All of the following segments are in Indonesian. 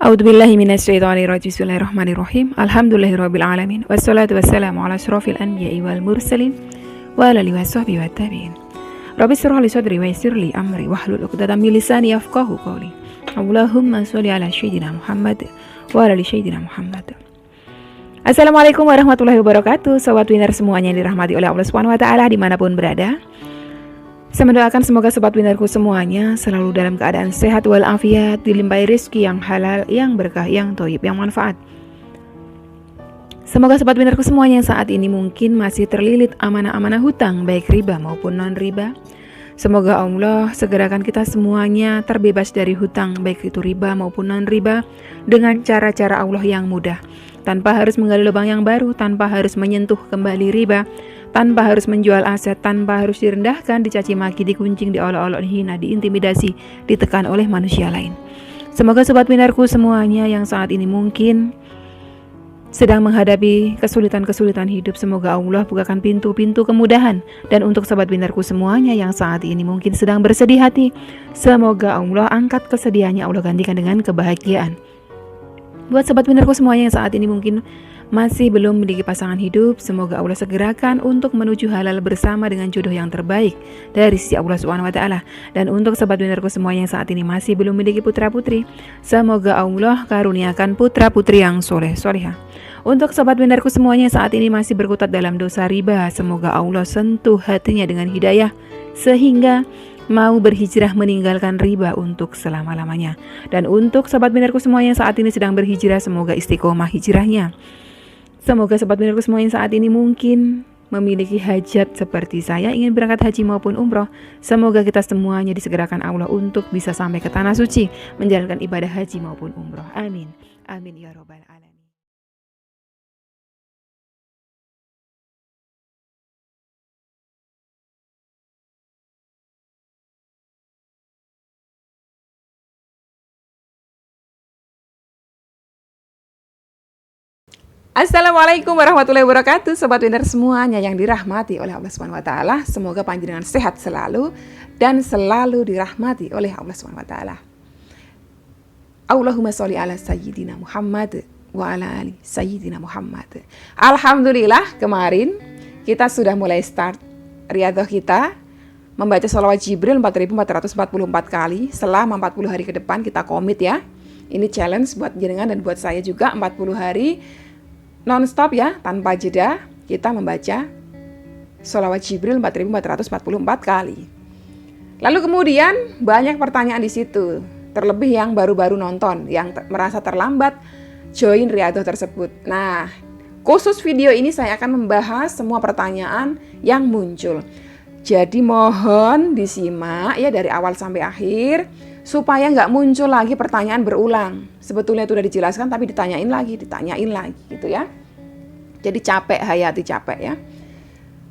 A'udzubillahi minasyaitonirrajim. Bismillahirrahmanirrahim. Alhamdulillahirabbil alamin. Wassalatu wassalamu ala asyrofil anbiya'i wal mursalin wa ala alihi washabbihi wattabi'in. Rabbi shrah li sadri wa yassir li amri wahlul 'uqdatam min lisani yafqahu qawli. Allahumma shalli ala sayyidina Muhammad wa ala ali sayyidina Muhammad. Assalamualaikum warahmatullahi wabarakatuh. Sobat winner semuanya yang dirahmati oleh Allah Subhanahu wa taala dimanapun berada. Saya mendoakan semoga sobat winnerku semuanya selalu dalam keadaan sehat walafiat, dilimpahi rezeki yang halal, yang berkah, yang thayyib, yang manfaat. Semoga sobat winnerku semuanya yang saat ini mungkin masih terlilit amanah-amanah hutang, baik riba maupun non-riba. Semoga Allah segerakan kita semuanya terbebas dari hutang, baik itu riba maupun non-riba, dengan cara-cara Allah yang mudah, tanpa harus menggali lubang yang baru, tanpa harus menyentuh kembali riba, tanpa harus menjual aset, tanpa harus direndahkan, dicaci maki, dikuncing, diolok-olok, dihina, diintimidasi, ditekan oleh manusia lain. Semoga sobat winnerku semuanya yang saat ini mungkin sedang menghadapi kesulitan-kesulitan hidup, semoga Allah bukakan pintu-pintu kemudahan. Dan untuk sobat winnerku semuanya yang saat ini mungkin sedang bersedih hati, semoga Allah angkat kesedihannya, Allah gantikan dengan kebahagiaan. Buat sobat winnerku semuanya yang saat ini mungkin masih belum memiliki pasangan hidup, semoga Allah segerakan untuk menuju halal bersama dengan jodoh yang terbaik dari sisi Allah Subhanahu wa taala. Dan untuk sobat winnerku semuanya yang saat ini masih belum memiliki putra-putri, semoga Allah karuniakan putra-putri yang soleh-solehah. Untuk sobat winnerku semuanya yang saat ini masih berkutat dalam dosa riba, semoga Allah sentuh hatinya dengan hidayah sehingga mau berhijrah meninggalkan riba untuk selama-lamanya. Dan untuk sobat winnerku semuanya yang saat ini sedang berhijrah, semoga istiqomah hijrahnya. Semoga sobat winnerku semuanya saat ini mungkin memiliki hajat seperti saya, ingin berangkat haji maupun umroh. Semoga kita semuanya disegerakan Allah untuk bisa sampai ke tanah suci, menjalankan ibadah haji maupun umroh. Amin. Amin ya robbal alamin. Assalamualaikum warahmatullahi wabarakatuh. Sobat winner semuanya yang dirahmati oleh Allah Subhanahu wa taala, semoga panjenengan sehat selalu dan selalu dirahmati oleh Allah Subhanahu wa taala. Allahumma sholli ala sayyidina Muhammad wa ala ali sayyidina Muhammad. Alhamdulillah, kemarin kita sudah mulai start riyadhah kita, membaca sholawat Jibril 4444 kali selama 40 hari ke depan. Kita komit ya. Ini challenge buat jenengan dan buat saya juga, 40 hari non-stop ya, tanpa jeda kita membaca sholawat Jibril 4444 kali. Lalu kemudian banyak pertanyaan di situ, terlebih yang baru-baru nonton, yang merasa terlambat join riyadhah tersebut. Nah, khusus video ini saya akan membahas semua pertanyaan yang muncul. Jadi mohon disimak ya dari awal sampai akhir, supaya nggak muncul lagi pertanyaan berulang. Sebetulnya itu udah dijelaskan tapi ditanyain lagi gitu ya. Jadi capek, hayati capek ya.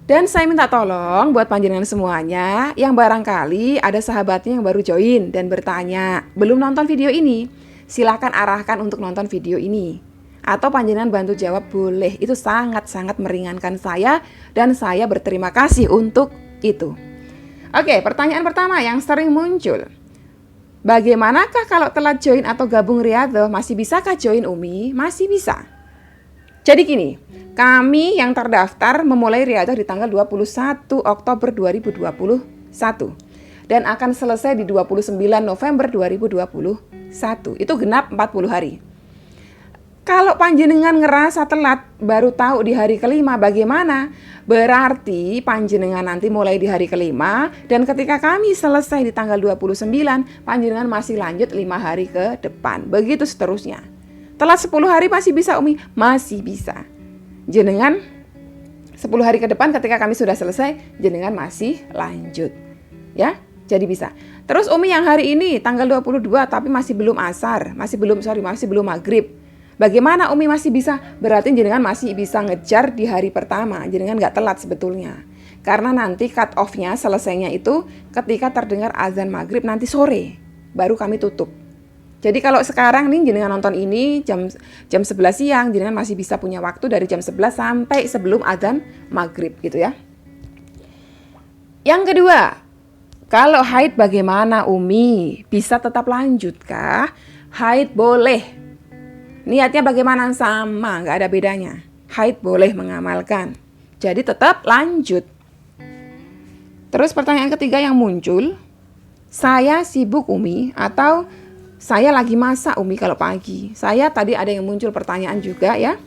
Dan saya minta tolong buat panjenengan semuanya yang barangkali ada sahabatnya yang baru join dan bertanya, belum nonton video ini, silakan arahkan untuk nonton video ini. Atau panjenengan bantu jawab boleh, itu sangat-sangat meringankan saya dan saya berterima kasih untuk itu. Oke, pertanyaan pertama yang sering muncul. Bagaimanakah kalau telat join atau gabung riyadhah? Masih bisakah join Umi? Masih bisa. Jadi gini, kami yang terdaftar memulai riyadhah di tanggal 21 Oktober 2021 dan akan selesai di 29 November 2021. Itu genap 40 hari. Kalau panjenengan ngerasa telat baru tahu di hari kelima, bagaimana? Berarti panjenengan nanti mulai di hari kelima, dan ketika kami selesai di tanggal 29, panjenengan masih lanjut 5 hari ke depan. Begitu seterusnya. Telat 10 hari masih bisa Umi? Masih bisa. Jenengan 10 hari ke depan ketika kami sudah selesai, jenengan masih lanjut. Ya, jadi bisa. Terus Umi yang hari ini tanggal 22 tapi masih belum asar, masih belum maghrib. Bagaimana Umi masih bisa? Berarti jenengan masih bisa ngejar di hari pertama. Jenengan gak telat sebetulnya. Karena nanti cut off-nya selesainya itu ketika terdengar azan maghrib nanti sore. Baru kami tutup. Jadi kalau sekarang nih jenengan nonton ini jam 11 siang, jenengan masih bisa punya waktu dari jam 11 sampai sebelum azan maghrib gitu ya. Yang kedua, kalau haid bagaimana Umi? Bisa tetap lanjut kah? Haid boleh. Niatnya bagaimana? Sama, nggak ada bedanya. Haid boleh mengamalkan. Jadi tetap lanjut. Terus pertanyaan ketiga yang muncul, saya sibuk Umi atau saya lagi masak Umi kalau pagi. Saya tadi ada yang muncul pertanyaan juga ya.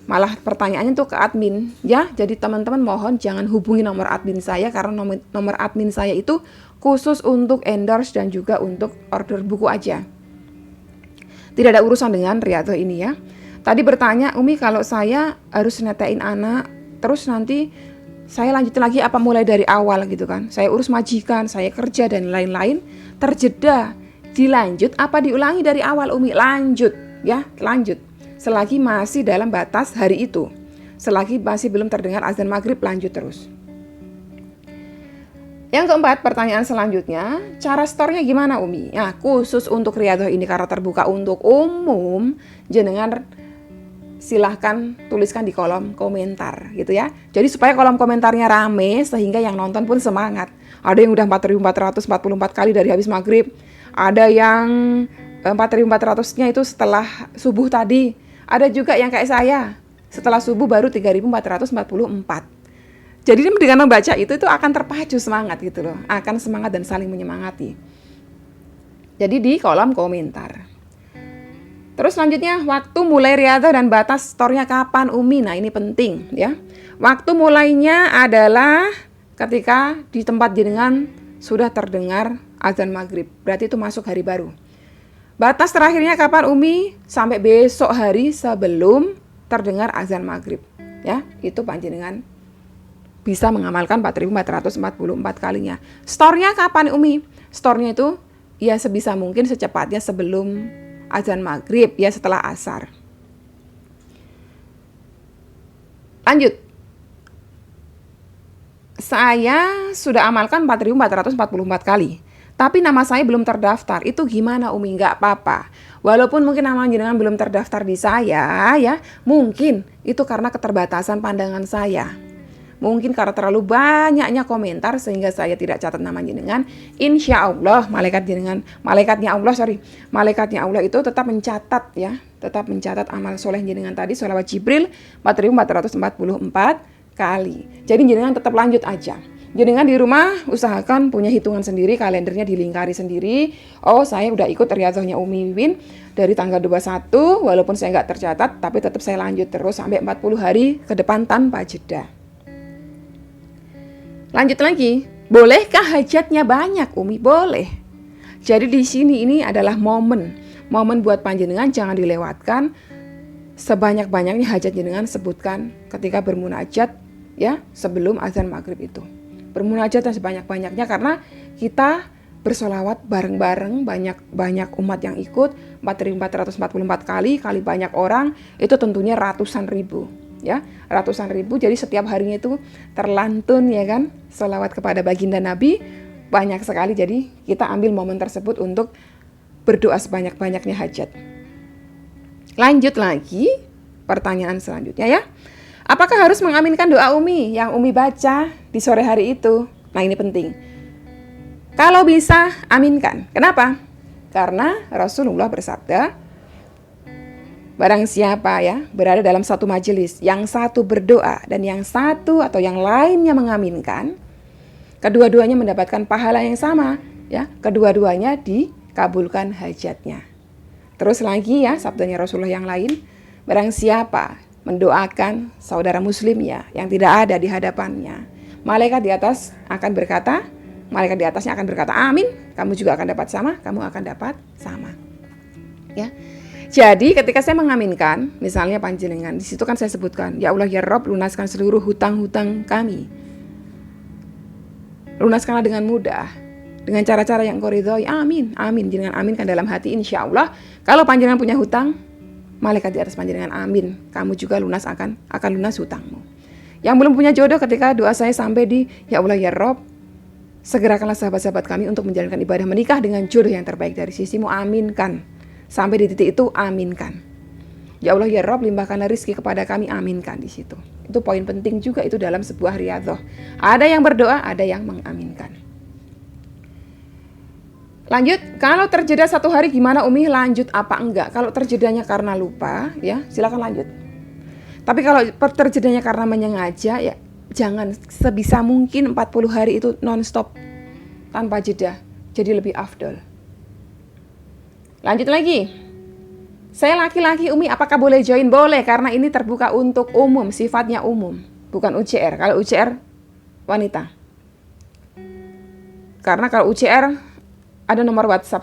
Malah pertanyaannya tuh ke admin ya. Jadi teman-teman mohon jangan hubungi nomor admin saya karena nomor admin saya itu khusus untuk endorse dan juga untuk order buku aja. Tidak ada urusan dengan Riyadhah ini ya. Tadi bertanya, Umi kalau saya harus netain anak, terus nanti saya lanjutin lagi apa mulai dari awal gitu kan. Saya urus majikan, saya kerja dan lain-lain. Terjeda, dilanjut apa diulangi dari awal Umi? Lanjut ya, lanjut. Selagi masih dalam batas hari itu. Selagi masih belum terdengar azan maghrib, lanjut terus. Yang keempat, pertanyaan selanjutnya, cara store-nya gimana Umi? Nah, khusus untuk Riyadhah ini karena terbuka untuk umum, jenengan silahkan tuliskan di kolom komentar gitu ya. Jadi supaya kolom komentarnya rame sehingga yang nonton pun semangat. Ada yang udah 4.444 kali dari habis maghrib. Ada yang 4.400-nya itu setelah subuh tadi. Ada juga yang kayak saya, setelah subuh baru 3.444. Jadi dengan membaca itu akan terpacu semangat gitu loh. Akan semangat dan saling menyemangati. Jadi di kolom komentar. Terus selanjutnya, waktu mulai Riyadhah dan batas store-nya kapan Umi? Nah ini penting ya. Waktu mulainya adalah ketika di tempat jenengan sudah terdengar azan maghrib. Berarti itu masuk hari baru. Batas terakhirnya kapan Umi? Sampai besok hari sebelum terdengar azan maghrib. Ya, itu panjenengan bisa mengamalkan 4.444 kalinya. Store-nya kapan Umi? Store-nya itu ya sebisa mungkin secepatnya sebelum azan maghrib ya, setelah asar. Lanjut. Saya sudah amalkan 4.444 kali. Tapi nama saya belum terdaftar. Itu gimana Umi? Nggak apa-apa. Walaupun mungkin nama jenengan belum terdaftar di saya ya, mungkin itu karena keterbatasan pandangan saya. Mungkin karena terlalu banyaknya komentar sehingga saya tidak catat nama jenengan. Insya Allah malaikatnya Allah itu tetap mencatat ya, tetap mencatat amal soleh jenengan tadi, sholawat Jibril 4.444 kali. Jadi jenengan tetap lanjut aja. Jenengan di rumah usahakan punya hitungan sendiri, kalendernya dilingkari sendiri. Oh saya udah ikut Riyadhahnya Umi Win dari tanggal 21, walaupun saya nggak tercatat, tapi tetap saya lanjut terus sampai 40 hari ke depan tanpa jeda. Lanjut lagi, bolehkah hajatnya banyak Umi? Boleh. Jadi di sini ini adalah momen buat panjenengan, jangan dilewatkan. Sebanyak-banyaknya hajat jenengan sebutkan ketika bermunajat ya sebelum azan maghrib itu. Bermunajat dan sebanyak-banyaknya karena kita bersolawat bareng-bareng, banyak umat yang ikut 4.444 kali banyak orang, itu tentunya ratusan ribu. Ya, ratusan ribu, jadi setiap harinya itu terlantun ya kan, selawat kepada baginda Nabi banyak sekali. Jadi kita ambil momen tersebut untuk berdoa sebanyak-banyaknya hajat. Lanjut lagi pertanyaan selanjutnya ya, apakah harus mengaminkan doa Umi yang Umi baca di sore hari itu? Nah ini penting, kalau bisa aminkan. Kenapa? Karena Rasulullah bersabda, barang siapa ya berada dalam satu majelis, yang satu berdoa dan yang satu atau yang lainnya mengaminkan, kedua-duanya mendapatkan pahala yang sama ya, kedua-duanya dikabulkan hajatnya. Terus lagi ya sabdanya Rasulullah yang lain, barang siapa mendoakan saudara muslim ya yang tidak ada di hadapannya, malaikat di atas akan berkata, malaikat di atasnya akan berkata amin, kamu juga akan dapat sama, kamu akan dapat sama. Ya. Jadi ketika saya mengaminkan, misalnya panjenengan, di situ kan saya sebutkan, ya Allah ya Rob, lunaskan seluruh hutang-hutang kami. Lunaskanlah dengan mudah, dengan cara-cara yang Engkau ridhoi. Amin, amin. Jenengan aminkan dalam hati, insya Allah. Kalau panjenengan punya hutang, malaikat di atas panjenengan amin, kamu juga akan lunas hutangmu. Yang belum punya jodoh, ketika doa saya sampai di, ya Allah ya Rob, segerakanlah sahabat-sahabat kami untuk menjalankan ibadah menikah dengan jodoh yang terbaik dari sisimu, aminkan. Sampai di titik itu aminkan. Ya Allah ya Rob, limpahkanlah rizki kepada kami, aminkan di situ. Itu poin penting juga itu dalam sebuah riyadhah. Ada yang berdoa, ada yang mengaminkan. Lanjut, kalau terjeda 1 hari gimana Umi? Lanjut apa enggak? Kalau terjedanya karena lupa, ya silakan lanjut. Tapi kalau terjedanya karena menyengaja, ya jangan. Sebisa mungkin 40 hari itu non-stop, tanpa jeda. Jadi lebih afdol. Lanjut lagi. Saya laki-laki Umi, apakah boleh join? Boleh, karena ini terbuka untuk umum, sifatnya umum. Bukan UCR. Kalau UCR, wanita. Karena kalau UCR, ada nomor WhatsApp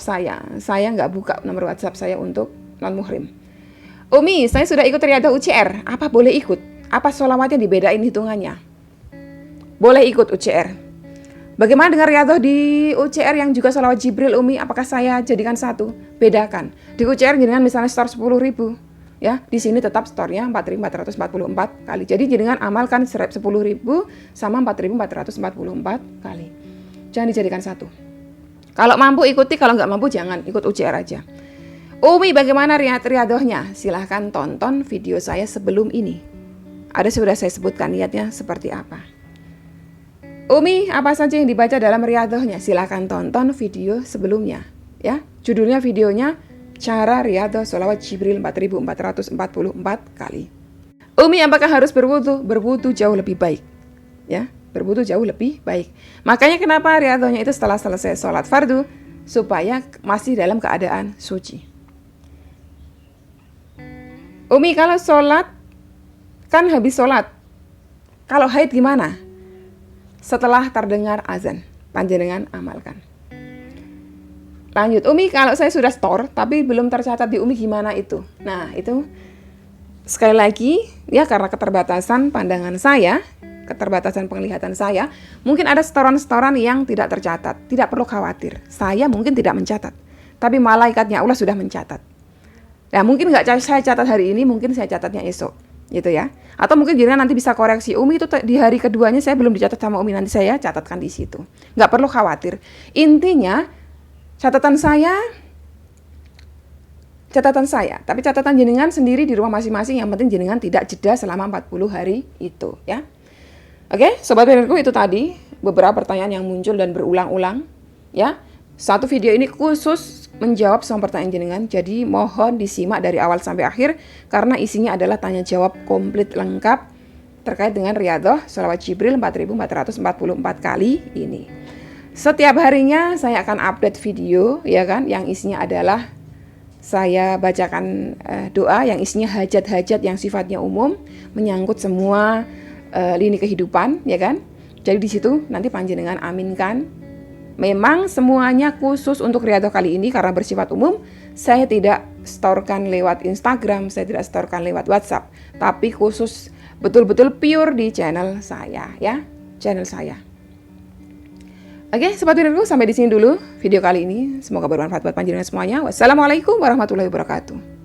saya nggak buka nomor WhatsApp saya untuk non-muhrim. Umi, saya sudah ikut riadah UCR, apa boleh ikut? Apa sholawatnya dibedain hitungannya? Boleh ikut UCR. Bagaimana dengan riadah di UCR yang juga sholawat Jibril Umi? Apakah saya jadikan satu? Bedakan. Di UCR jenengan misalnya store 10.000, ya, di sini tetap store-nya 4.444 kali. Jadi jenengan amalkan 10.000 sama 4.444 kali. Jangan dijadikan satu. Kalau mampu ikuti, kalau nggak mampu jangan, ikut UCR aja. Umi, bagaimana riadohnya? Silahkan tonton video saya sebelum ini. Ada sudah saya sebutkan niatnya seperti apa. Umi, apa saja yang dibaca dalam riadohnya? Silahkan tonton video sebelumnya. Ya, judulnya videonya Cara Riadoh Sholawat Jibril 4.444 kali. Umi, apakah harus berwudu? Berwudu jauh lebih baik. Ya. Berwudu jauh lebih baik. Makanya kenapa riadohnya itu setelah selesai sholat fardu, supaya masih dalam keadaan suci. Umi, kalau sholat, kan habis sholat. Kalau haid gimana? Setelah terdengar azan, panjenengan amalkan. Lanjut, Umi, kalau saya sudah store, tapi belum tercatat di Umi gimana itu? Nah, itu sekali lagi, ya karena keterbatasan pandangan saya, keterbatasan penglihatan saya, mungkin ada setoran-setoran yang tidak tercatat. Tidak perlu khawatir, saya mungkin tidak mencatat, tapi malaikatnya Allah sudah mencatat. Nah, mungkin nggak saya catat hari ini, mungkin saya catatnya esok, gitu ya. Atau mungkin jenengan nanti bisa koreksi, Umi itu di hari keduanya saya belum dicatat sama Umi, nanti saya catatkan di situ. Nggak perlu khawatir. Intinya catatan saya, tapi catatan jenengan sendiri di rumah masing-masing. Yang penting jenengan tidak jeda selama 40 hari itu, ya. Oke, sobat pendengarku, itu tadi beberapa pertanyaan yang muncul dan berulang-ulang, ya. Satu video ini khusus menjawab semua pertanyaan jenengan, jadi mohon disimak dari awal sampai akhir karena isinya adalah tanya jawab komplit lengkap terkait dengan riadoh sholawat Jibril 4.444 kali ini. Setiap harinya saya akan update video, ya kan, yang isinya adalah saya bacakan doa yang isinya hajat-hajat yang sifatnya umum, menyangkut semua lini kehidupan, ya kan. Jadi di situ nanti panjenengan aminkan. Memang semuanya khusus untuk riadoh kali ini karena bersifat umum. Saya tidak storekan lewat Instagram, saya tidak storekan lewat WhatsApp, tapi khusus betul-betul pure di channel saya, ya, channel saya. Oke, sobat pendengarku, sampai di sini dulu video kali ini. Semoga bermanfaat buat panjenengan semuanya. Wassalamualaikum warahmatullahi wabarakatuh.